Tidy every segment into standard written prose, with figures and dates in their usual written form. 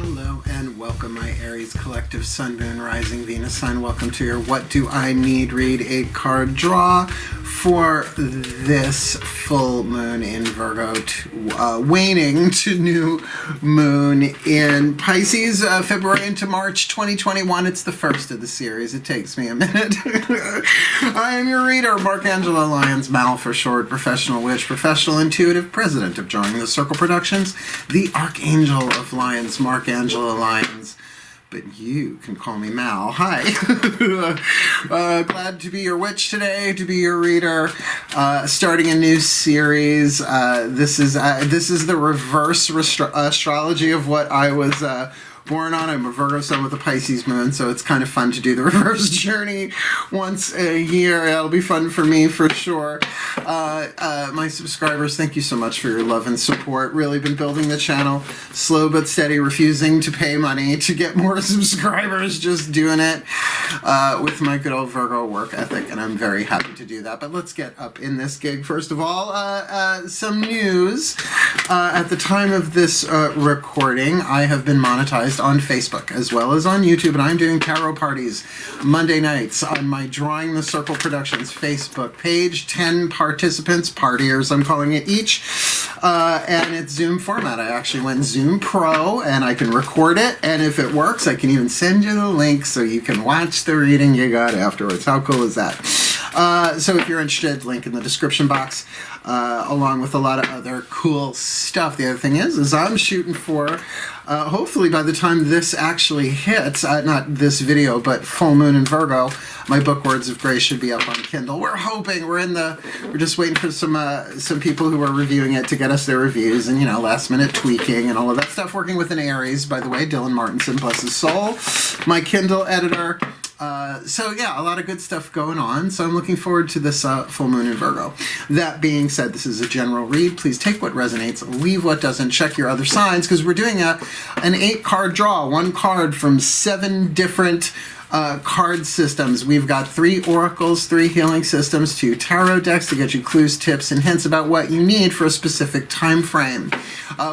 Hello and welcome, my Aries collective Sun, Moon, Rising, Venus sign. Welcome to your What Do I Need Read 8-card draw for this full moon in Virgo, waning to new moon in Pisces, February into March 2021. It's the first of the series. It takes me a minute. I am your reader, Angelo, Lyons, Mal for short, professional witch, professional intuitive, president of DrawingTheCircle Productions, the Archangel of Lyons, Angelo Lyons, but you can call me Mal. Hi. Glad to be your witch today, to be your reader. Starting a new series. This is the reverse astrology of what I was born on. I'm a Virgo sun with a Pisces moon, so it's kind of fun to do the reverse journey once a year. It'll be fun for me for sure. My subscribers, thank you so much for your love and support. Really been building the channel slow but steady, refusing to pay money to get more subscribers, just doing it with my good old Virgo work ethic, and I'm very happy to do that. But let's get up in this gig. First of all, some news. At the time of this recording, I have been monetized on Facebook as well as on YouTube, and I'm doing tarot parties Monday nights on my DrawingTheCircle Productions Facebook page. 10 participants, partiers I'm calling it each, and it's Zoom format. I actually went Zoom Pro, and I can record it, and if it works I can even send you the link so you can watch the reading you got afterwards. How cool is that? So if you're interested, link in the description box, along with a lot of other cool stuff. The other thing is I'm shooting for, hopefully by the time this actually hits, not this video, but full moon in Virgo, my book Words of Grace should be up on Kindle. We're hoping, we're just waiting for some people who are reviewing it to get us their reviews, and last minute tweaking and all of that stuff. Working with an Aries, by the way, Dylan Martinson, bless his soul, my Kindle editor. So yeah, a lot of good stuff going on. So I'm looking forward to this full moon in Virgo. That being said, this is a general read. Please take what resonates, leave what doesn't. Check your other signs, because we're doing an 8-card draw, one card from 7 different card systems. We've got 3 oracles, 3 healing systems, 2 tarot decks to get you clues, tips, and hints about what you need for a specific time frame.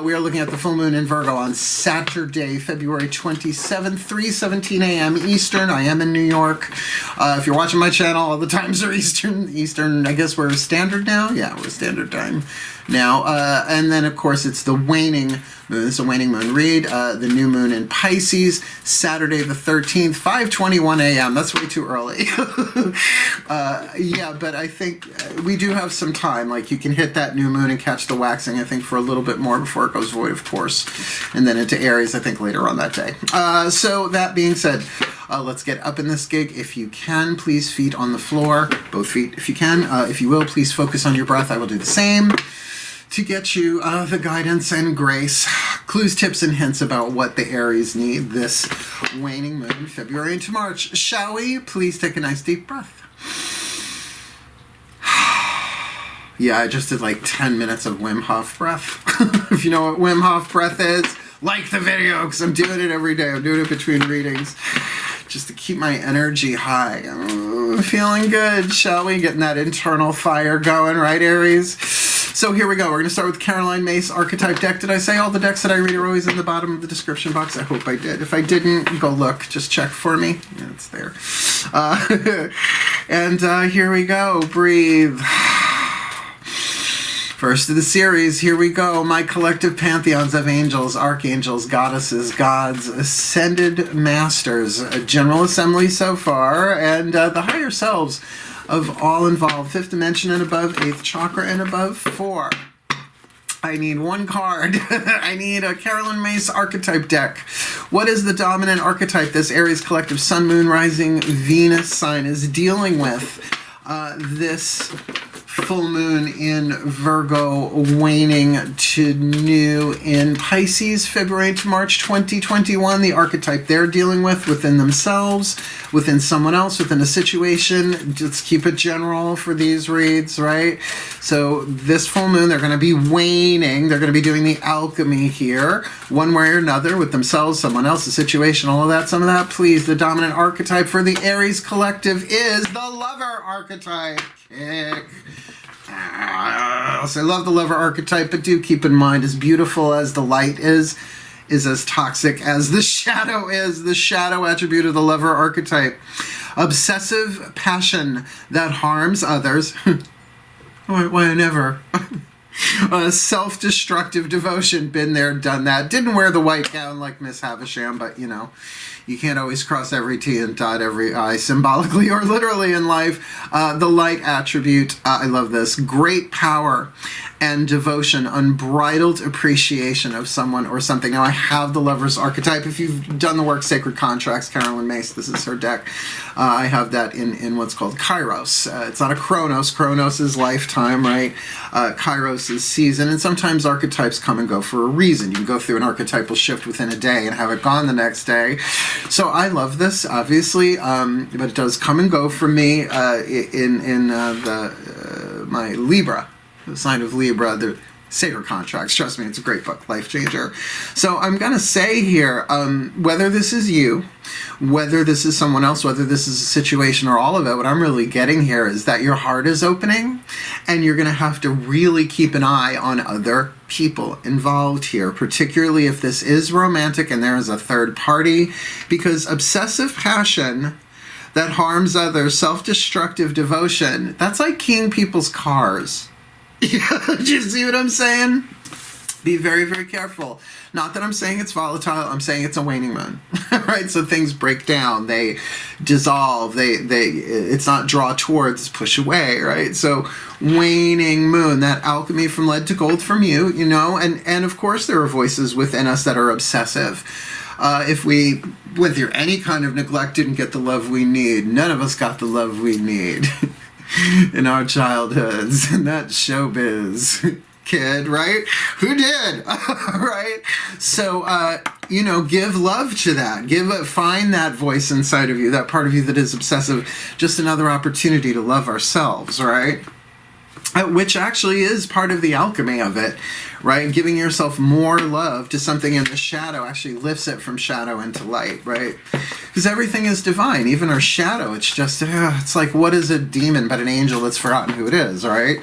We are looking at the full moon in Virgo on Saturday, February 27th, 3:17 a.m. Eastern. I am in New York. If you're watching my channel, all the times are Eastern. I guess we're standard now? Yeah, we're standard time now. And then, of course, it's the waning moon. It's a waning moon read. The new moon in Pisces, Saturday the 13th, 5:21 a.m. That's way too early. Yeah, but I think we do have some time. Like, you can hit that new moon and catch the waxing, I think, for a little bit more before it goes void, of course. And then into Aries, I think, later on that day. So that being said, let's get up in this gig. If you can, please, feet on the floor. Both feet, if you can. If you will, please focus on your breath. I will do the same to get you the guidance and grace, clues, tips, and hints about what the Aries need this waning moon, February into March. Shall we? Please take a nice deep breath. Yeah, I just did like 10 minutes of Wim Hof breath. If you know what Wim Hof breath is, like the video, because I'm doing it every day. I'm doing it between readings, just to keep my energy high. Feeling good, shall we? Getting that internal fire going, right, Aries? So here we go. We're going to start with Caroline Myss Archetype deck. Did I say all the decks that I read are always in the bottom of the description box? I hope I did. If I didn't, go look. Just check for me. Yeah, it's there. And here we go. Breathe. First of the series, here we go. My collective pantheons of angels, archangels, goddesses, gods, ascended masters, a general assembly so far, and the higher selves of all involved, 5th dimension and above, 8th chakra and above, 4. I need one card. I need a Caroline Myss Archetype deck. What is the dominant archetype this Aries collective Sun, Moon, Rising, Venus sign is dealing with this full moon in Virgo, waning to new in Pisces, February to March 2021. The archetype they're dealing with within themselves, within someone else, within a situation. Let's keep it general for these reads, right? So this full moon, they're going to be waning. They're going to be doing the alchemy here, one way or another, with themselves, someone else, a situation, all of that, some of that. Please, the dominant archetype for the Aries collective is the lover archetype. Kick. So I love the lover archetype, but do keep in mind, as beautiful as the light is, is as toxic as the shadow is, the shadow attribute of the lover archetype. Obsessive passion that harms others. Why never? Self-destructive devotion, been there, done that. Didn't wear the white gown like Miss Havisham, but you know, you can't always cross every T and dot every I, symbolically or literally in life. The light attribute, I love this. Great power and devotion, unbridled appreciation of someone or something. Now I have the lover's archetype. If you've done the work Sacred Contracts, Carolyn Mace, this is her deck. I have that in what's called Kairos. It's not a Chronos. Chronos is lifetime, right? Kairos is season, and sometimes archetypes come and go for a reason. You can go through an archetypal shift within a day and have it gone the next day. So I love this, obviously, but it does come and go for me in my Libra, the sign of Libra, the Sacred Contracts. Trust me, it's a great book, life changer. So I'm going to say here, whether this is you, whether this is someone else, whether this is a situation or all of it, what I'm really getting here is that your heart is opening and you're going to have to really keep an eye on other people involved here, particularly if this is romantic and there is a third party, because obsessive passion that harms others, self-destructive devotion, that's like keying people's cars. Do you see what I'm saying? Be very, very careful. Not that I'm saying it's volatile, I'm saying it's a waning moon, right? So things break down, they dissolve, it's not draw towards, push away, right? So waning moon, that alchemy from lead to gold from you, you know, and of course there are voices within us that are obsessive. If we went through any kind of neglect, didn't get the love we need, none of us got the love we need in our childhoods, and that showbiz kid, right? Who did? Right? So, you know, give love to that. Find that voice inside of you, that part of you that is obsessive. Just another opportunity to love ourselves, right? Which actually is part of the alchemy of it, right? Giving yourself more love to something in the shadow actually lifts it from shadow into light, right? Because everything is divine, even our shadow. It's just, it's like, what is a demon but an angel that's forgotten who it is, right?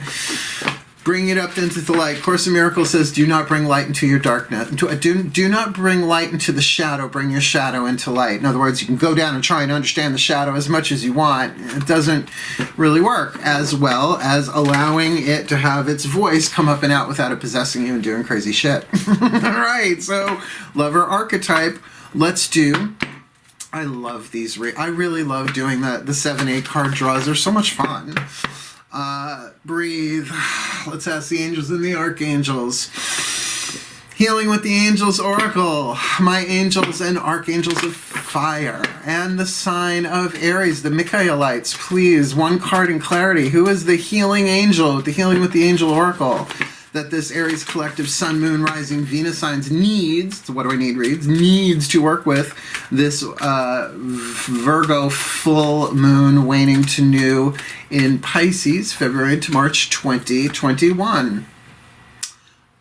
Bring it up into the light. Course in Miracles says, do not bring light into your darkness. Do not bring light into the shadow. Bring your shadow into light. In other words, you can go down and try and understand the shadow as much as you want. It doesn't really work, as well as allowing it to have its voice come up and out without it possessing you and doing crazy shit. Right, so lover archetype. Let's do... I love these. I really love doing the 7-8 card draws. They're so much fun. Breathe. Let's ask the angels and the archangels. Healing with the Angels Oracle. My angels and archangels of fire. And the sign of Aries, the Michaelites. Please, one card in clarity. Who is the healing angel, the Healing with the Angel Oracle, that this Aries collective Sun, Moon, Rising, Venus signs needs, so what do I need reads, needs to work with this Virgo full moon waning to new in Pisces, February to March 2021.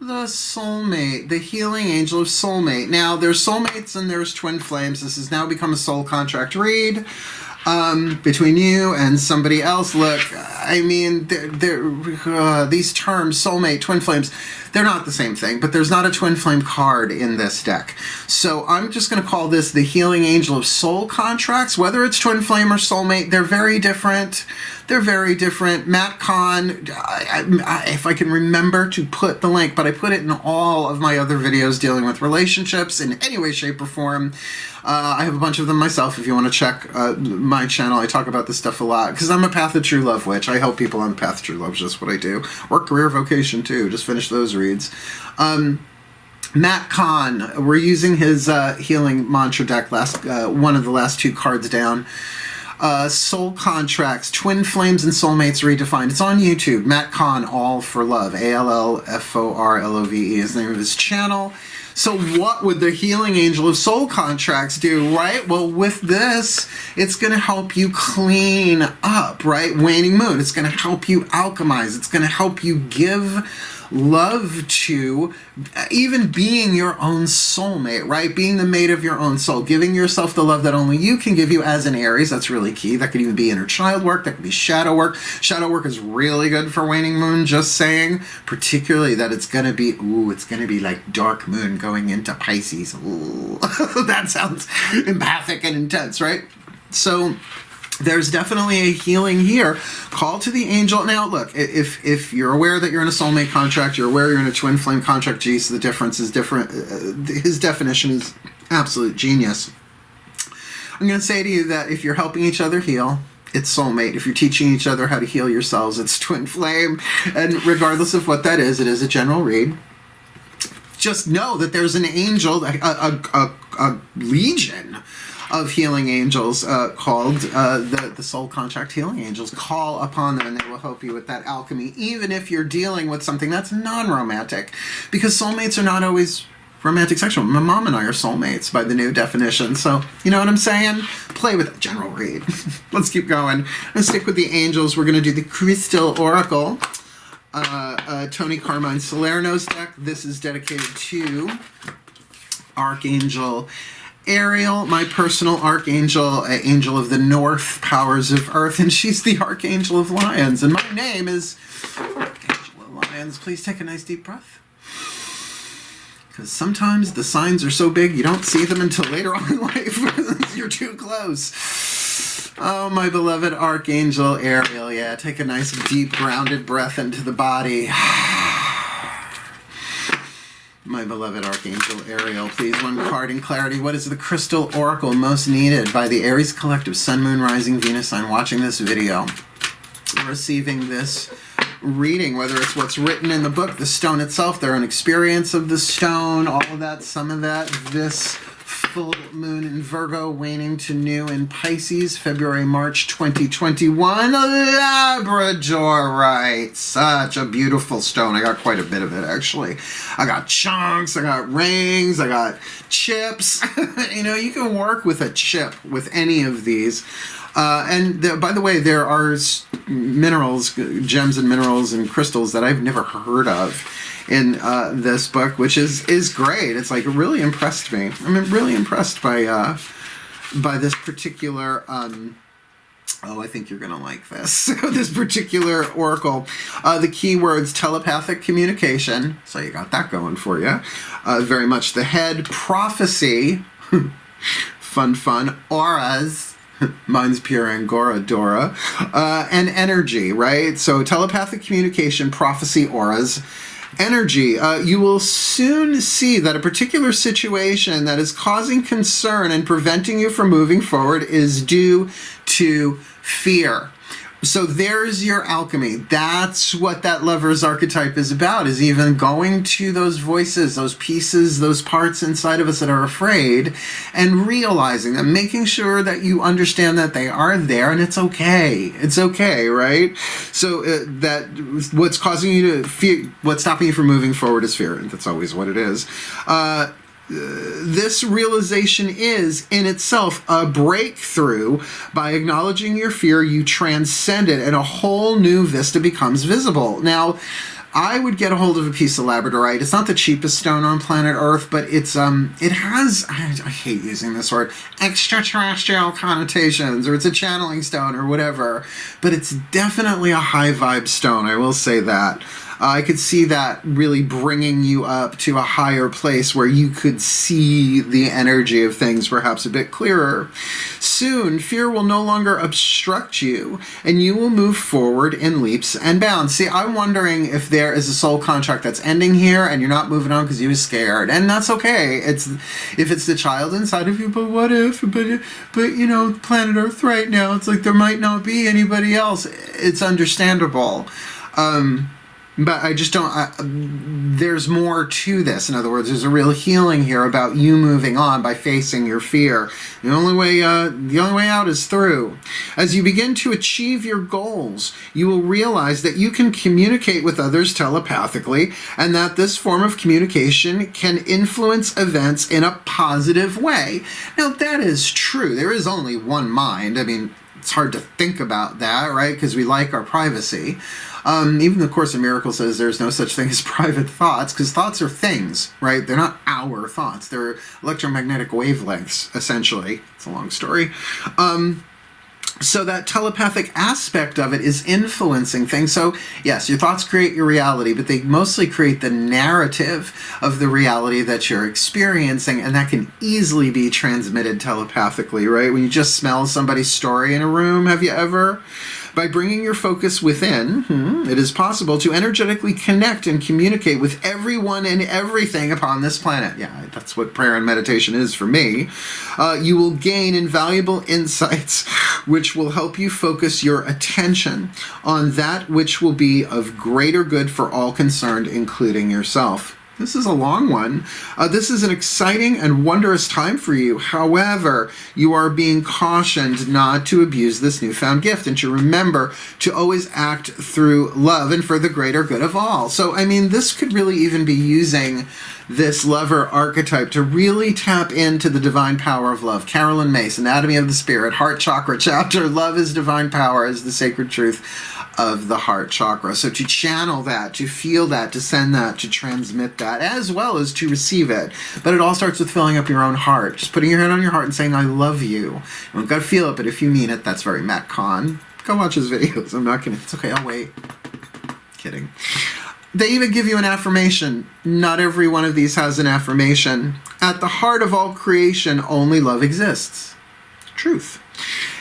The Soulmate, the healing angel of Soulmate. Now, there's soulmates and there's twin flames. This has now become a soul contract read. Between you and somebody else. Look, I mean, these terms, soulmate, twin flames, they're not the same thing, but there's not a twin flame card in this deck. So I'm just going to call this the healing angel of soul contracts. Whether it's twin flame or soulmate, they're very different. They're very different. Matt Kahn, if I can remember to put the link, but I put it in all of my other videos dealing with relationships in any way, shape, or form. I have a bunch of them myself. If you want to check my channel, I talk about this stuff a lot because I'm a Path of True Love witch. I help people on the Path of True Love, just what I do. Work, career, vocation too. Just finished those reads. Matt Kahn, we're using his healing mantra deck, one of the last two cards down. Soul Contracts, Twin Flames and Soulmates Redefined. It's on YouTube. Matt Kahn, All for Love. ALLFORLOVE is the name of his channel. So what would the healing angel of soul contracts do, right? Well, with this, it's going to help you clean up, right? Waning moon. It's going to help you alchemize. It's going to help you give love to, even being your own soulmate, right? Being the mate of your own soul, giving yourself the love that only you can give you as an Aries. That's really key. That could even be inner child work. That could be shadow work. Shadow work is really good for waning moon, just saying, particularly that it's going to be, it's going to be like dark moon going into Pisces. Ooh. That sounds empathic and intense, right? So there's definitely a healing here. Call to the angel. Now, look, if you're aware that you're in a soulmate contract, you're aware you're in a twin flame contract, geez, the difference is different. His definition is absolute genius. I'm going to say to you that if you're helping each other heal, it's soulmate. If you're teaching each other how to heal yourselves, it's twin flame. And regardless of what that is, it is a general read. Just know that there's an angel, a legion of healing angels called the soul contract healing angels. Call upon them and they will help you with that alchemy, even if you're dealing with something that's non-romantic, because soulmates are not always romantic sexual. My mom and I are soulmates by the new definition, so you know what I'm saying? Play with a general read. Let's keep going. Let's stick with the angels. We're going to do the Crystal Oracle. Tony Carmine Salerno's deck. This is dedicated to Archangel Ariel, my personal archangel, angel of the north, powers of earth, and she's the Archangel of Lyons. And my name is Archangel of Lyons. Please take a nice deep breath. Because sometimes the signs are so big you don't see them until later on in life. You're too close. Oh, my beloved Archangel Ariel. Yeah, take a nice deep grounded breath into the body. My beloved Archangel Ariel, please, one card in clarity. What is the crystal oracle most needed by the Aries collective, Sun, Moon, Rising, Venus sign watching this video, receiving this reading, whether it's what's written in the book, the stone itself, their own experience of the stone, all of that, some of that, this full moon in Virgo, waning to new in Pisces, February, March 2021. Labradorite. Such a beautiful stone. I got quite a bit of it, actually. I got chunks, I got rings, I got chips. You know, you can work with a chip with any of these. By the way, there are minerals, gems and minerals and crystals that I've never heard of in this book, which is great. It's like really impressed me. I'm really impressed by this particular I think you're gonna like this. This particular oracle. The keywords: telepathic communication. So you got that going for you. Very much the head. Prophecy. fun. Auras. Mine's pure Angora Dora. And energy, right? So telepathic communication, prophecy, auras. Energy. You will soon see that a particular situation that is causing concern and preventing you from moving forward is due to fear. So there's your alchemy. That's what that lover's archetype is about, is even going to those voices, those pieces, those parts inside of us that are afraid, and realizing them, making sure that you understand that they are there and it's okay. It's okay, right? So that what's causing you to fear, what's stopping you from moving forward is fear. That's always what it is. This realization is in itself a breakthrough. By acknowledging your fear, you transcend it and a whole new vista becomes visible. Now, I would get a hold of a piece of labradorite. It's not the cheapest stone on planet Earth, but it's it has, I hate using this word, extraterrestrial connotations, or it's a channeling stone or whatever, but it's definitely a high vibe stone, I will say that. I could see that really bringing you up to a higher place where you could see the energy of things perhaps a bit clearer. Soon, fear will no longer obstruct you, and you will move forward in leaps and bounds. See, I'm wondering if there is a soul contract that's ending here, and you're not moving on because you were scared, and that's okay. If it's the child inside of you, but what if? But you know, planet Earth right now, it's like there might not be anybody else. It's understandable. But I just don't, there's more to this. In other words, there's a real healing here about you moving on by facing your fear. The only way out is through. As you begin to achieve your goals, you will realize that you can communicate with others telepathically, and that this form of communication can influence events in a positive way. Now, that is true. There is only one mind. I mean, it's hard to think about that, right? Because we like our privacy. Even the Course in Miracles says there's no such thing as private thoughts, because thoughts are things, right? They're not our thoughts. They're electromagnetic wavelengths, essentially. It's a long story. So that telepathic aspect of it is influencing things. So yes, your thoughts create your reality, but they mostly create the narrative of the reality that you're experiencing, and that can easily be transmitted telepathically, right? When you just smell somebody's story in a room, have you ever? By bringing your focus within, it is possible to energetically connect and communicate with everyone and everything upon this planet. Yeah, that's what prayer and meditation is for me. You will gain invaluable insights which will help you focus your attention on that which will be of greater good for all concerned, including yourself. This is a long one. This is an exciting and wondrous time for you. However, you are being cautioned not to abuse this newfound gift, and to remember to always act through love and for the greater good of all. So, I mean, this could really even be using this lover archetype to really tap into the divine power of love. Carolyn Mace, Anatomy of the Spirit, Heart Chakra chapter. Love is divine power, is the sacred truth of the heart chakra. So to channel that, to feel that, to send that, to transmit that, as well as to receive it. But it all starts with filling up your own heart. Just putting your hand on your heart and saying, I love you. You don't got to feel it, but if you mean it, that's very Matt Kahn. Go watch his videos. I'm not going to. It's okay, I'll wait. Kidding. They even give you an affirmation. Not every one of these has an affirmation. At the heart of all creation, only love exists. Truth.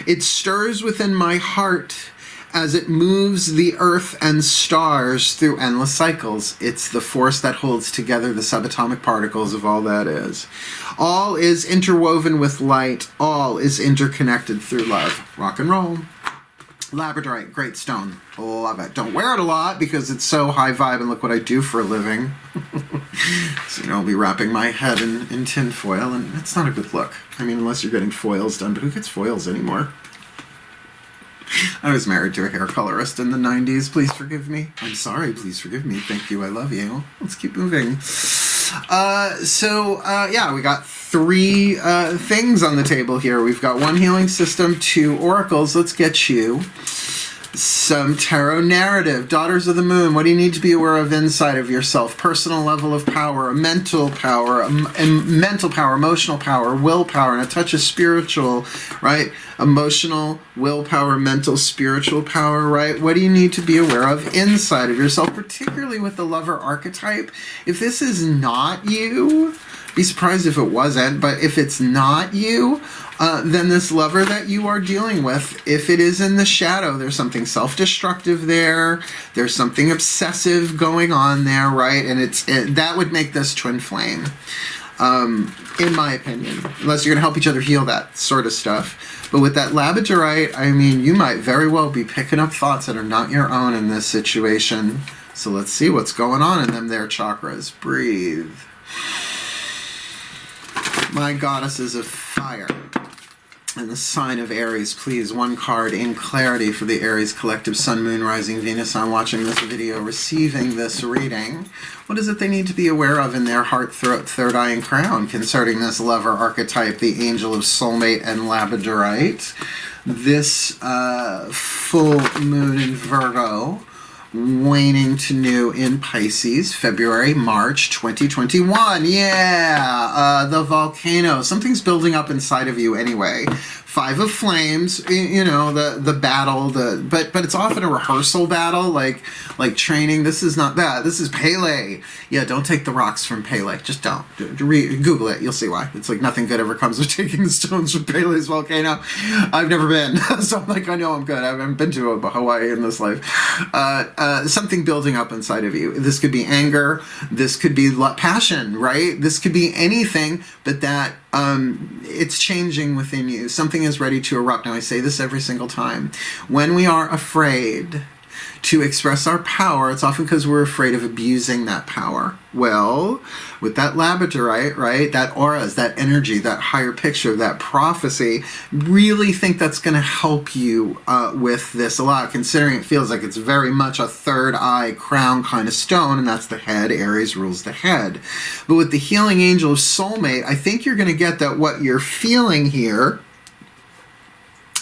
It stirs within my heart as it moves the earth and stars through endless cycles. It's the force that holds together the subatomic particles of all that is. All is interwoven with light. All is interconnected through love. Rock and roll. Labradorite, great stone. Love it. Don't wear it a lot because it's so high vibe, and look what I do for a living. So, I'll be wrapping my head in tin foil, and it's not a good look. I mean, unless you're getting foils done, but who gets foils anymore? I was married to a hair colorist in the 90s. Please forgive me. I'm sorry. Please forgive me. Thank you. I love you. Let's keep moving. Yeah, we got 3 things on the table here. We've got 1 healing system, 2 oracles. Let's get you some tarot narrative. Daughters of the Moon, what do you need to be aware of inside of yourself? Personal level of power, mental power, emotional power, willpower, and a touch of spiritual, right? Emotional, willpower, mental, spiritual power, right? What do you need to be aware of inside of yourself, particularly with the lover archetype? If this is not you, be surprised if it wasn't, but if it's not you, then this lover that you are dealing with, if it is in the shadow, there's something self-destructive there, there's something obsessive going on there, right? And that would make this twin flame, in my opinion, unless you're going to help each other heal that sort of stuff. But with that labradorite, I mean, you might very well be picking up thoughts that are not your own in this situation. So let's see what's going on in them there chakras. Breathe. My goddesses of fire. And the sign of Aries, please, 1 card in clarity for the Aries collective, Sun, Moon, Rising, Venus. I'm watching this video, receiving this reading. What is it they need to be aware of in their heart, throat, third eye, and crown concerning this lover archetype, the angel of soulmate and labradorite? This full moon in Virgo, waning to new in Pisces, February, March 2021. Yeah, the volcano. Something's building up inside of you anyway. 5 of Flames, the battle, but it's often a rehearsal battle, like training. This is not that. This is Pele. Yeah, don't take the rocks from Pele. Just don't. Google it. You'll see why. It's like nothing good ever comes of taking the stones from Pele's volcano. I've never been, so I'm like, I know I'm good. I haven't been to Hawaii in this life. Something building up inside of you. This could be anger. This could be passion, right? This could be anything, but that it's changing within you. Something is ready to erupt. Now, I say this every single time. When we are afraid to express our power, it's often because we're afraid of abusing that power. Well, with that labradorite, right, that auras, that energy, that higher picture, that prophecy, really think that's going to help you with this a lot, considering it feels like it's very much a third eye crown kind of stone, and that's the head. Aries rules the head. But with the healing angel of soulmate, I think you're going to get that what you're feeling here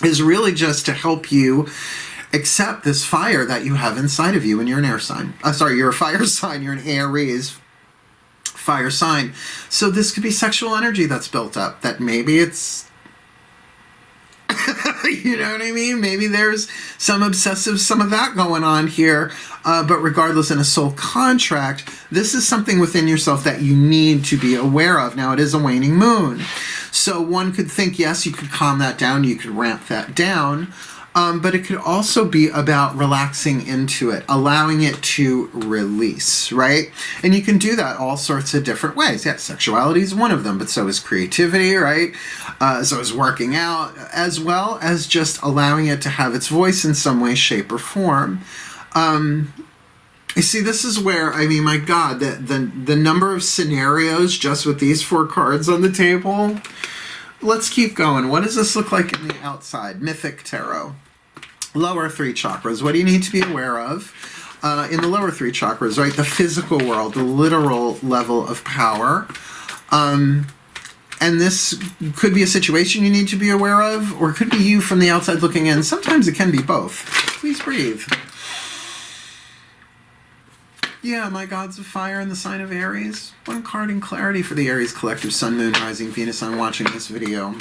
is really just to help you accept this fire that you have inside of you, and you're an air sign. Sorry, you're a fire sign. You're an Aries fire sign. So this could be sexual energy that's built up, that maybe it's, you know what I mean? Maybe there's some obsessive, some of that going on here. But regardless, in a soul contract, this is something within yourself that you need to be aware of. Now, it is a waning moon. So one could think, yes, you could calm that down, you could ramp that down. But it could also be about relaxing into it, allowing it to release, right? And you can do that all sorts of different ways. Yeah, sexuality is one of them, but so is creativity, right? So is working out, as well as just allowing it to have its voice in some way, shape, or form. You see, this is where, I mean, my God, the number of scenarios just with these 4 cards on the table. Let's keep going. What does this look like in the outside? Mythic Tarot. Lower 3 chakras. What do you need to be aware of in the lower 3 chakras, right? The physical world, the literal level of power. And this could be a situation you need to be aware of, or it could be you from the outside looking in. Sometimes it can be both. Please breathe. Yeah, my gods of fire in the sign of Aries. 1 card in clarity for the Aries collective, Sun, Moon, Rising, Venus. I'm watching this video,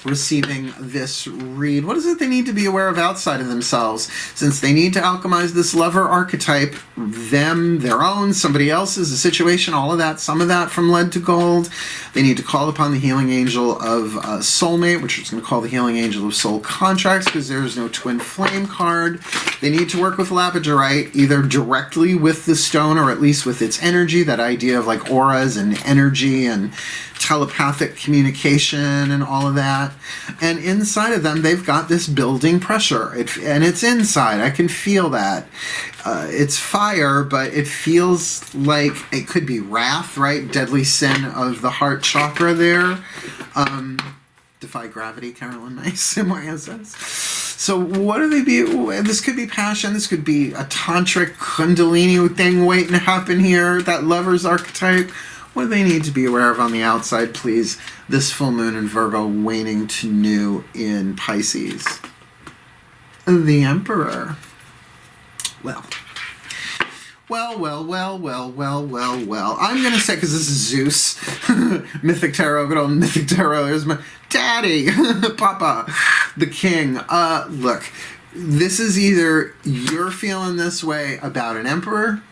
receiving this read. What is it they need to be aware of outside of themselves? Since they need to alchemize this lover archetype, them, their own, somebody else's, a situation, all of that, some of that from lead to gold. They need to call upon the healing angel of Soulmate, which is going to call the healing angel of soul contracts, because there's no twin flame card. They need to work with labradorite, either directly with the stone or at least with its energy, that idea of like auras and energy and telepathic communication and all of that. And inside of them, they've got this building pressure. And it's inside. I can feel that. It's fire, but it feels like it could be wrath, right? Deadly sin of the heart chakra there. Defy gravity, Carolyn Nice, MYSS. So what do they be? This could be passion. This could be a tantric kundalini thing waiting to happen here. That lover's archetype. What do they need to be aware of on the outside, please? This full moon in Virgo, waning to new in Pisces. The Emperor. Well. I'm going to say, because this is Zeus. Mythic Tarot, good old Mythic Tarot. There's my daddy, Papa, the king. Look, this is either you're feeling this way about an emperor.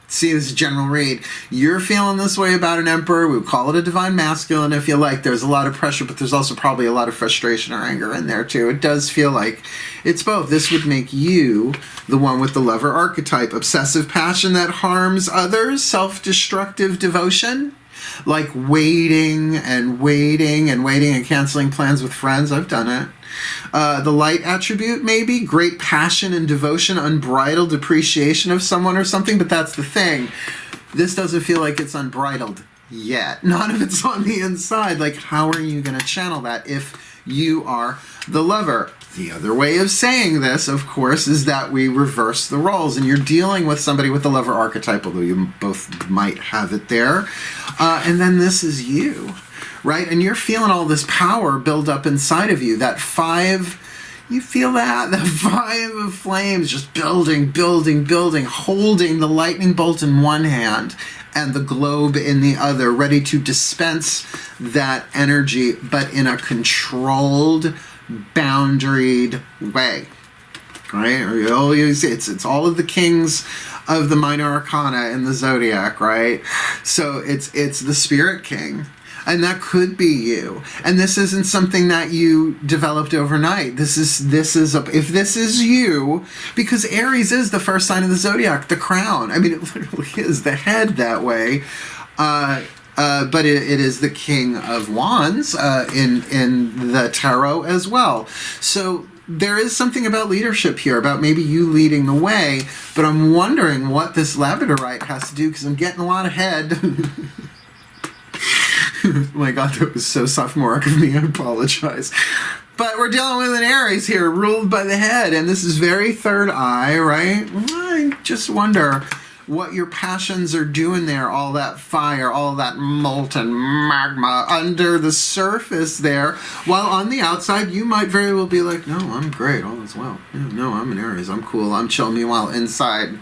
See, this is general read. You're feeling this way about an emperor. We would call it a divine masculine if you like. There's a lot of pressure, but there's also probably a lot of frustration or anger in there too. It does feel like it's both. This would make you the one with the lover archetype. Obsessive passion that harms others. Self-destructive devotion. Like waiting and canceling plans with friends. I've done it. The light attribute, maybe great passion and devotion, unbridled appreciation of someone or something. But that's the thing. This doesn't feel like it's unbridled yet. None of it's on the inside. Like, how are you going to channel that if you are the lover? The other way of saying this, of course, is that we reverse the roles, and you're dealing with somebody with the lover archetype, although you both might have it there. And then this is you. Right? And you're feeling all this power build up inside of you. That 5, you feel that? The 5 of flames just building, holding the lightning bolt in one hand and the globe in the other, ready to dispense that energy, but in a controlled, boundaried way. Right? It's all of the kings of the minor arcana in the zodiac, right? So it's the spirit king. And that could be you. And this isn't something that you developed overnight. If this is you, because Aries is the first sign of the zodiac, the crown. I mean, it literally is the head that way. But it is the king of wands in the tarot as well. So there is something about leadership here, about maybe you leading the way. But I'm wondering what this labradorite has to do, because I'm getting a lot of head. Oh my God, that was so sophomoric of me. I apologize. But we're dealing with an Aries here, ruled by the head, and this is very third eye, right? I just wonder what your passions are doing there, all that fire, all that molten magma under the surface there, while on the outside you might very well be like, no, I'm great, all is well. Yeah, no, I'm an Aries, I'm cool, I'm chill. Meanwhile, inside,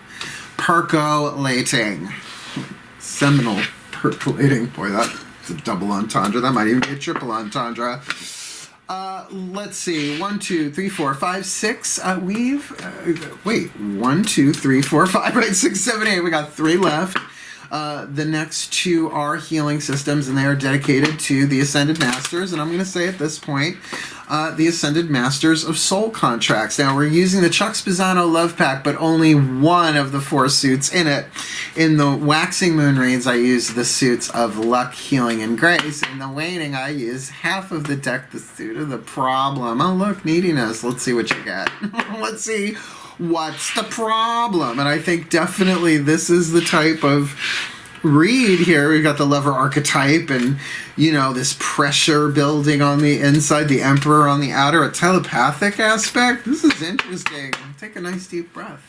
percolating. Seminal percolating. Boy, that's a double entendre. That might even be a triple entendre. Let's see. 1, 2, 3, 4, 5, 6. Wait. 1, 2, 3, 4, 5, right? 6, 7, 8. We got 3 left. The next 2 are healing systems, and they are dedicated to the Ascended Masters. And I'm going to say at this point, the Ascended Masters of Soul Contracts. Now, we're using the Chuck Spezzano Love Pack, but only one of the 4 suits in it. In the Waxing Moon reads, I use the suits of Luck, Healing, and Grace. In the Waning, I use half of the deck, the suit of the Problem. Oh, look, Neediness. Let's see what you get. Let's see what's the problem. And I think definitely this is the type of read here. We've got the Lover archetype and, you know, this pressure building on the inside, the Emperor on the outer, a telepathic aspect. This is interesting. Take a nice deep breath.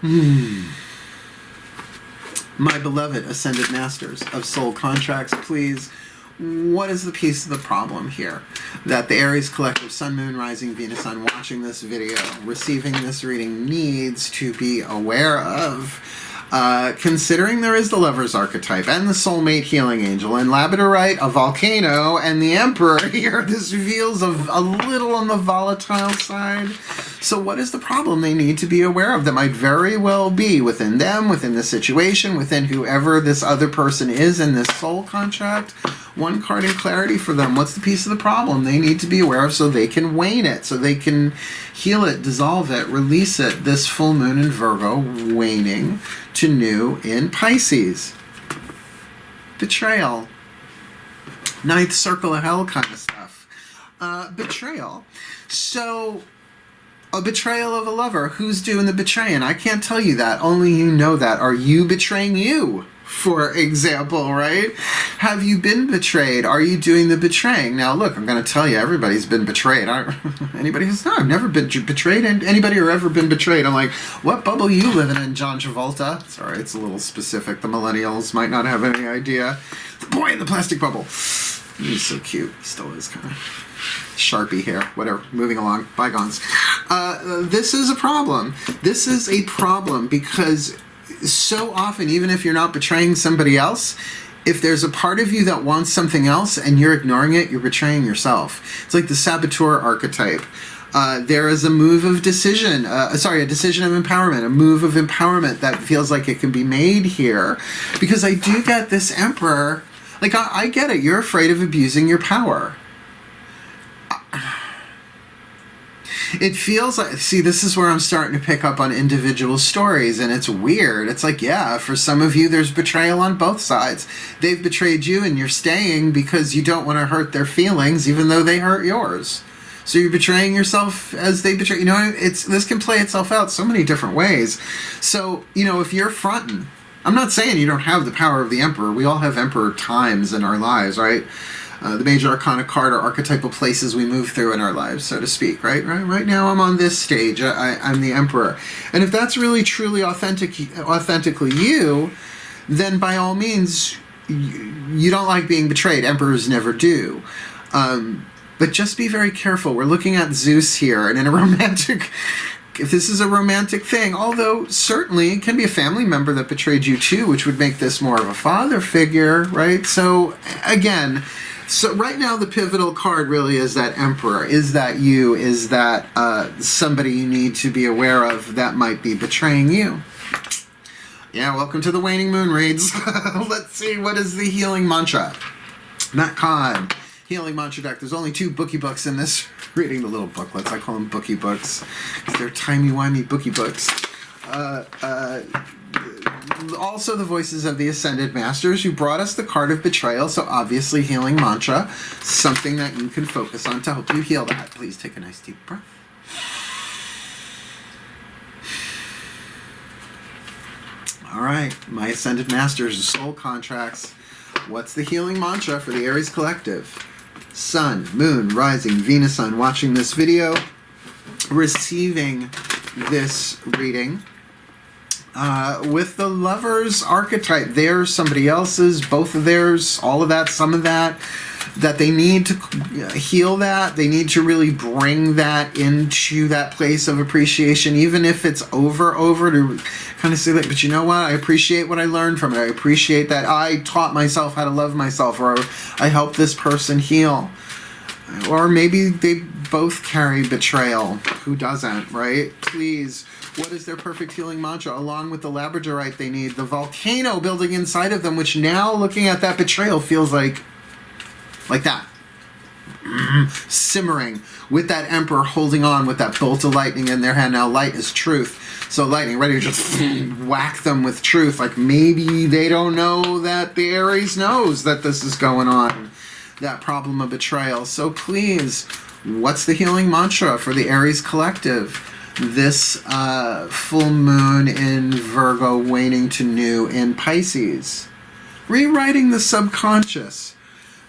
My beloved Ascended Masters of Soul Contracts, please, what is the piece of the problem here that the Aries Collective, Sun, Moon, Rising, Venus, Sun, watching this video, receiving this reading, needs to be aware of? Considering there is the Lover's archetype and the Soulmate Healing Angel and Labradorite, a volcano, and the Emperor here, this feels a little on the volatile side. So what is the problem they need to be aware of that might very well be within them, within the situation, within whoever this other person is in this soul contract? One card in clarity for them. What's the piece of the problem they need to be aware of so they can wane it, so they can heal it, dissolve it, release it? This full moon in Virgo, waning to new in Pisces. Betrayal. Ninth circle of hell kind of stuff. Betrayal. So, a betrayal of a lover. Who's doing the betraying? I can't tell you that. Only you know that. Are you betraying you? For example, right? Have you been betrayed? Are you doing the betraying? Now, look, I'm going to tell you, everybody's been betrayed. Anybody who's no, I've never been betrayed. Anybody or ever been betrayed? I'm like, what bubble are you living in, John Travolta? Sorry, it's a little specific. The millennials might not have any idea. The boy in the plastic bubble. He's so cute. He still is kind of Sharpie hair. Whatever. Moving along. Bygones. This is a problem. This is a problem because so often, even if you're not betraying somebody else, if there's a part of you that wants something else and you're ignoring it, you're betraying yourself. It's like the saboteur archetype. There is a move of decision, a decision of empowerment, a move of empowerment that feels like it can be made here. Because I do get this Emperor, like I get it, you're afraid of abusing your power. It feels like, see, this is where I'm starting to pick up on individual stories, and it's weird. It's like, yeah, for some of you, there's betrayal on both sides. They've betrayed you, and you're staying because you don't want to hurt their feelings, even though they hurt yours. So you're betraying yourself as they betray. You know, this can play itself out so many different ways. So, you know, if you're fronting, I'm not saying you don't have the power of the Emperor. We all have Emperor times in our lives, right? The major arcana card are archetypal places we move through in our lives, so to speak, right? Right now I'm on this stage. I'm the Emperor. And if that's really, truly authentically you, then by all means, you don't like being betrayed. Emperors never do. But just be very careful. We're looking at Zeus here, and in a romantic... If this is a romantic thing, although certainly it can be a family member that betrayed you too, which would make this more of a father figure, right? So, again... So right now the pivotal card really is that Emperor. Is that you? Is that somebody you need to be aware of that might be betraying you? Yeah, welcome to the Waning Moon reads. Let's see, what is the healing mantra? Matt Kahn, healing mantra deck. There's only 2 bookie books in this. Reading the little booklets. I call them bookie books because they're timey-wimey bookie books. Also the voices of the Ascended Masters who brought us the card of betrayal, so obviously healing mantra, something that you can focus on to help you heal that. Please take a nice deep breath. All right, my Ascended Masters, soul contracts. What's the healing mantra for the Aries Collective? Sun, Moon, Rising, Venus, Sun, watching this video, receiving this reading. With the Lover's archetype, theirs, somebody else's, both of theirs, all of that, some of that, that they need to heal that. They need to really bring that into that place of appreciation, even if it's over to kind of say like, but you know what? I appreciate what I learned from it. I appreciate that I taught myself how to love myself, or I helped this person heal. Or maybe they both carry betrayal. Who doesn't, right? Please. What is their perfect healing mantra? Along with the labradorite they need, the volcano building inside of them, which now looking at that betrayal feels like that. Simmering with that emperor holding on with that bolt of lightning in their hand. Now light is truth. So lightning ready to just whack them with truth. Like maybe they don't know that the Aries knows that this is going on. That problem of betrayal. So please, what's the healing mantra for the Aries collective? This full moon in Virgo, waning to new in Pisces. Rewriting the subconscious.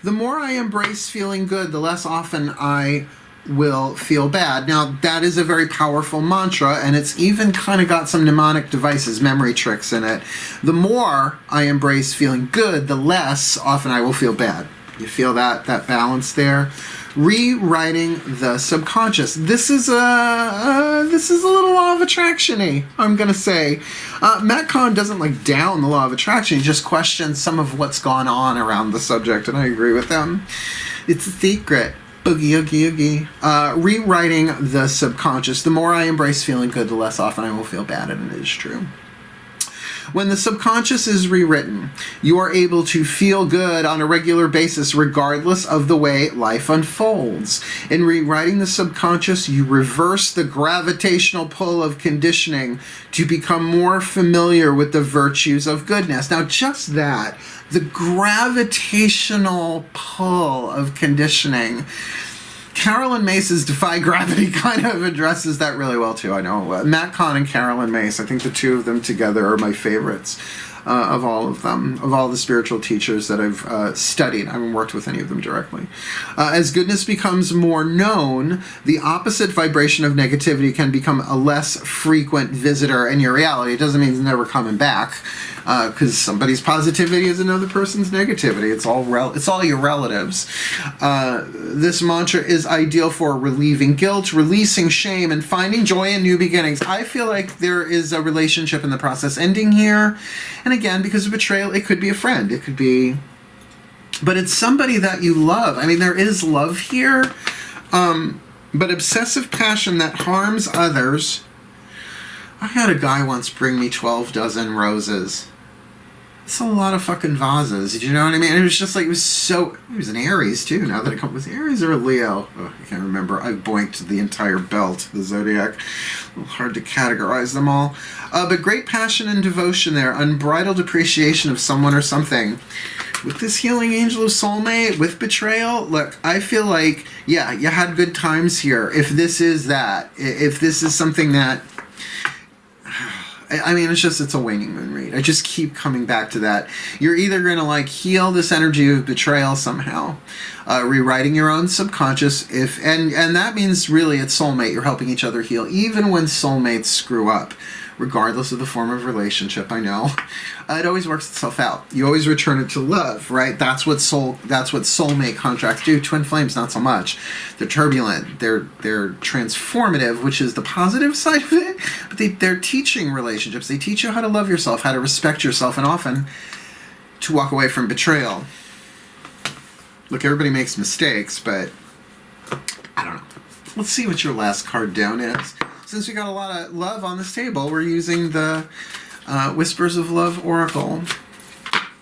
The more I embrace feeling good, the less often I will feel bad. Now, that is a very powerful mantra, and it's even kind of got some mnemonic devices, memory tricks in it. The more I embrace feeling good, the less often I will feel bad. You feel that balance there? Rewriting the subconscious. This is a little law of attraction-y, I'm gonna say. Matt Kahn doesn't like down the law of attraction, he just questions some of what's gone on around the subject, and I agree with him. It's a secret. Boogie oogie oogie. Rewriting the subconscious. The more I embrace feeling good, the less often I will feel bad, and it is true. When the subconscious is rewritten, you are able to feel good on a regular basis regardless of the way life unfolds. In rewriting the subconscious, you reverse the gravitational pull of conditioning to become more familiar with the virtues of goodness. Now, just that, the gravitational pull of conditioning. Carolyn Mace's Defy Gravity kind of addresses that really well too, I know. Matt Kahn and Carolyn Mace, I think the two of them together are my favorites of all of them, of all the spiritual teachers that I've studied. I haven't worked with any of them directly. As goodness becomes more known, the opposite vibration of negativity can become a less frequent visitor in your reality. It doesn't mean it's never coming back, because somebody's positivity is another person's negativity. It's all your relatives. This mantra is ideal for relieving guilt, releasing shame, and finding joy in new beginnings. I feel like there is a relationship in the process ending here. And again, because of betrayal, it could be a friend. It could be... But it's somebody that you love. I mean, there is love here. But obsessive passion that harms others... I had a guy once bring me 12 dozen roses. It's a lot of fucking vases. Did you know what I mean? It was just like, it was an Aries too, now that it comes with Aries or a Leo. Oh, I can't remember. I've boinked the entire belt, the zodiac. A little hard to categorize them all. But great passion and devotion there. Unbridled appreciation of someone or something. With this healing angel of soulmate, with betrayal, look, I feel like, yeah, you had good times here. If this is that, if this is something that... I mean, it's a waning moon read. I just keep coming back to that. You're either going to like heal this energy of betrayal somehow, rewriting your own subconscious, and that means really it's soulmate. You're helping each other heal, even when soulmates screw up, regardless of the form of relationship. I know it always works itself out. You always return it to love, right? That's what soulmate contracts do. Twin flames, not so much. They're turbulent. They're transformative, which is the positive side of it. But they're teaching relationships. They teach you how to love yourself, how to respect yourself, and often to walk away from betrayal. Look, everybody makes mistakes, but I don't know. Let's see what your last card down is. Since we got a lot of love on this table, we're using the Whispers of Love Oracle.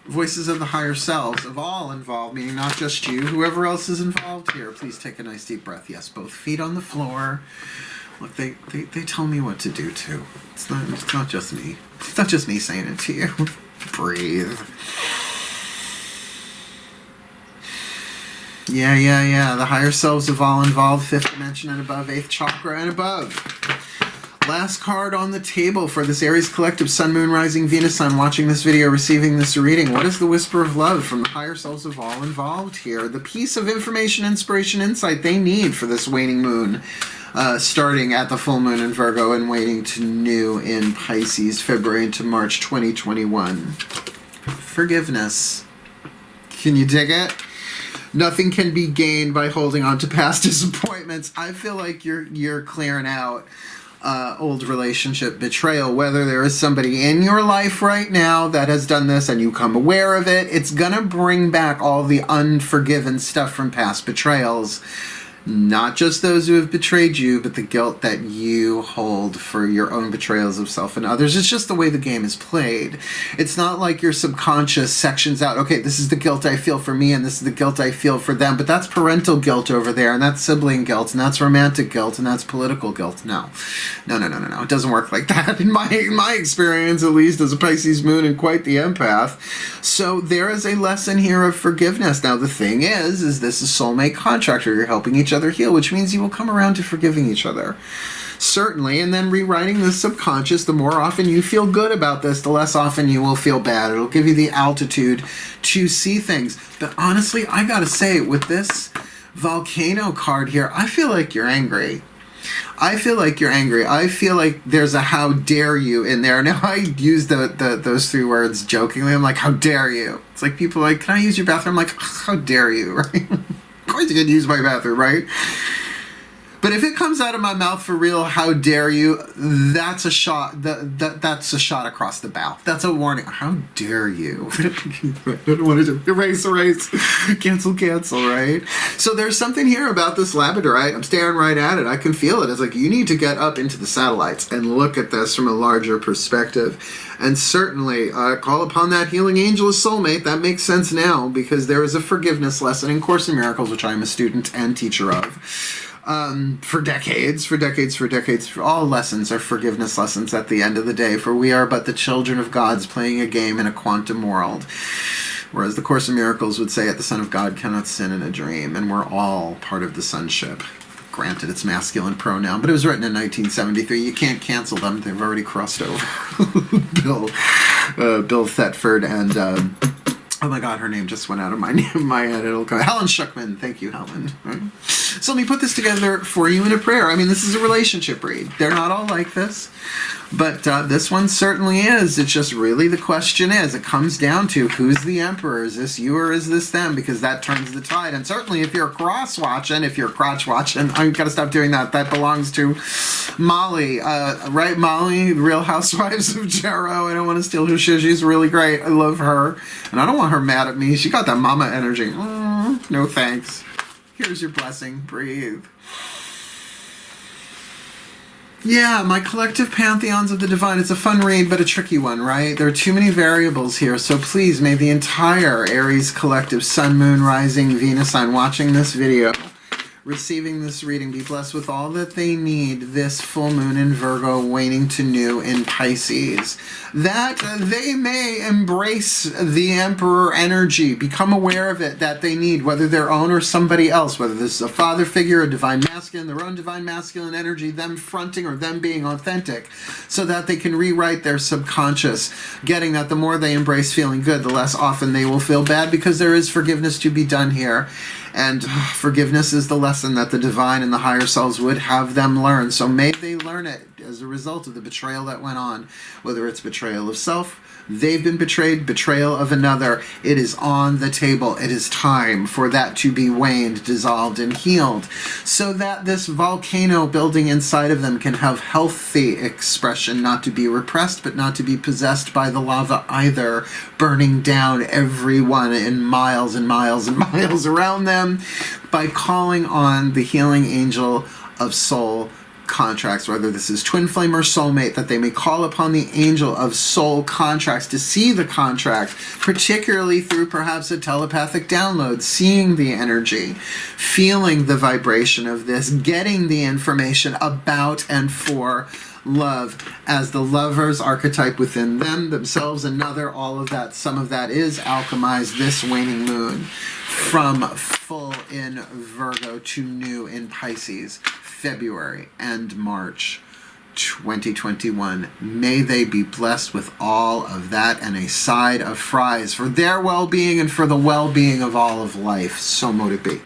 Voices of the higher selves of all involved, meaning not just you, whoever else is involved here. Please take a nice deep breath. Yes, both feet on the floor. Look, they tell me what to do too. It's not just me. It's not just me saying it to you. Breathe. Yeah. The higher selves of all involved, 5th dimension and above, 8th chakra and above. Last card on the table for this Aries collective, Sun, Moon, Rising, Venus sign watching this video, receiving this reading. What is the whisper of love from the higher selves of all involved here? The piece of information, inspiration, insight they need for this waning moon, starting at the full moon in Virgo and waning to new in Pisces, February into March 2021. Forgiveness. Can you dig it? Nothing can be gained by holding on to past disappointments. I feel like you're clearing out old relationship betrayal. Whether there is somebody in your life right now that has done this and you come aware of it, it's gonna bring back all the unforgiven stuff from past betrayals. Not just those who have betrayed you, but the guilt that you hold for your own betrayals of self and others. It's just the way the game is played. It's not like your subconscious sections out, okay, this is the guilt I feel for me and this is the guilt I feel for them, but that's parental guilt over there, and that's sibling guilt, and that's romantic guilt, and that's political guilt. No. It doesn't work like that in my experience, at least as a Pisces moon and quite the empath. So there is a lesson here of forgiveness. Now the thing is this is soulmate contract, or you're helping each other heal, which means you will come around to forgiving each other. Certainly, and then rewriting the subconscious. The more often you feel good about this, the less often you will feel bad. It'll give you the altitude to see things. But honestly, I gotta say, with this volcano card here, I feel like you're angry. I feel like you're angry. I feel like there's a how dare you in there. Now, I use those three words jokingly. I'm like, how dare you? It's like people are like, can I use your bathroom? I'm like, how dare you, right? Of course you can use my bathroom, right? But if it comes out of my mouth for real, how dare you, that's a shot. That's a shot across the bow. That's a warning. How dare you? I don't want to erase, cancel, right? So there's something here about this labradorite. I'm staring right at it. I can feel it. It's like you need to get up into the satellites and look at this from a larger perspective. And certainly call upon that healing angel of soulmate. That makes sense now, because there is a forgiveness lesson in Course in Miracles, which I am a student and teacher of. For decades, all lessons are forgiveness lessons at the end of the day, for we are but the children of God's playing a game in a quantum world. Whereas the Course in Miracles would say, the Son of God cannot sin in a dream, and we're all part of the sonship. Granted, it's masculine pronoun, but it was written in 1973. You can't cancel them. They've already crossed over. Bill Thetford and... oh my God, her name just went out of my head. It'll come. Helen Schuckman. Thank you, Helen. Right? So let me put this together for you in a prayer. I mean, this is a relationship read. They're not all like this, but this one certainly is. It's just really the question is, it comes down to who's the emperor? Is this you or is this them? Because that turns the tide. And certainly if you're cross-watching, if you're crotch-watching, I've got to stop doing that. That belongs to Molly. Right, Molly, Real Housewives of Jarrow. I don't want to steal her shit. She's really great. I love her. And I don't want her mad at me. She got that mama energy. No thanks. Here's your blessing. Breathe. Yeah, my collective pantheons of the divine. It's a fun read, but a tricky one, right? There are too many variables here. So please, may the entire Aries collective, Sun, Moon, Rising, Venus sign watching this video, receiving this reading, be blessed with all that they need this full moon in Virgo, waning to new in Pisces, that they may embrace the emperor energy, become aware of it, that they need, whether their own or somebody else, whether this is a father figure, a divine masculine, their own divine masculine energy, them fronting or them being authentic, so that they can rewrite their subconscious, getting that the more they embrace feeling good, the less often they will feel bad, because there is forgiveness to be done here. And forgiveness is the lesson that the divine and the higher selves would have them learn. So may they learn it as a result of the betrayal that went on. Whether it's betrayal of self, they've been betrayed, betrayal of another. It is on the table. It is time for that to be waned, dissolved, and healed, so that this volcano building inside of them can have healthy expression, not to be repressed, but not to be possessed by the lava either, burning down everyone in miles and miles and miles around them, by calling on the healing angel of soul contracts, whether this is twin flame or soulmate, that they may call upon the angel of soul contracts to see the contract, particularly through perhaps a telepathic download, seeing the energy, feeling the vibration of this, getting the information about and for love as the lover's archetype within them, themselves, another, all of that. Some of that is alchemized this waning moon from full in Virgo to new in Pisces, February and March 2021. May they be blessed with all of that and a side of fries for their well-being and for the well-being of all of life. So mote it be.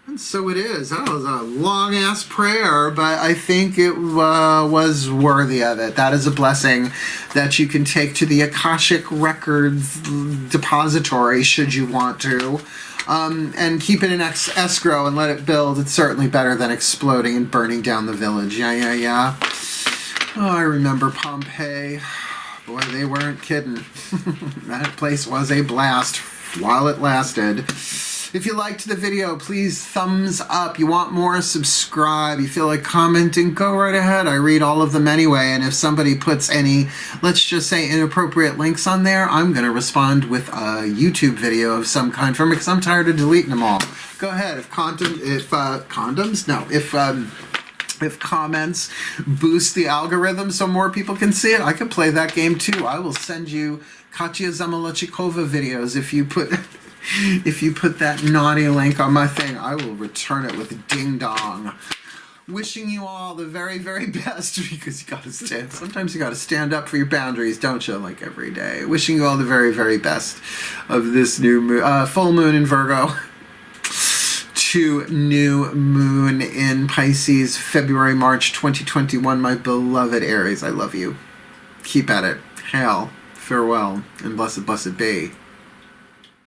And so it is. That was a long-ass prayer, but I think it was worthy of it. That is a blessing that you can take to the Akashic Records depository, should you want to, and keep it in escrow and let it build. It's certainly better than exploding and burning down the village. Yeah. Oh, I remember Pompeii. Boy, they weren't kidding. That place was a blast while it lasted. If you liked the video, please thumbs up. You want more, subscribe. You feel like commenting, go right ahead. I read all of them anyway, and if somebody puts any, let's just say, inappropriate links on there, I'm going to respond with a YouTube video of some kind from it, because I'm tired of deleting them all. Go ahead. If comments boost the algorithm so more people can see it, I can play that game too. I will send you Katya Zamolodchikova videos if you put... If you put that naughty link on my thing, I will return it with ding dong. Wishing you all the very, very best, because you gotta stand. Sometimes you gotta stand up for your boundaries, don't you? Like every day. Wishing you all the very, very best of this new full moon in Virgo to new moon in Pisces, February, March 2021. My beloved Aries, I love you. Keep at it. Hail, farewell, and blessed, blessed be.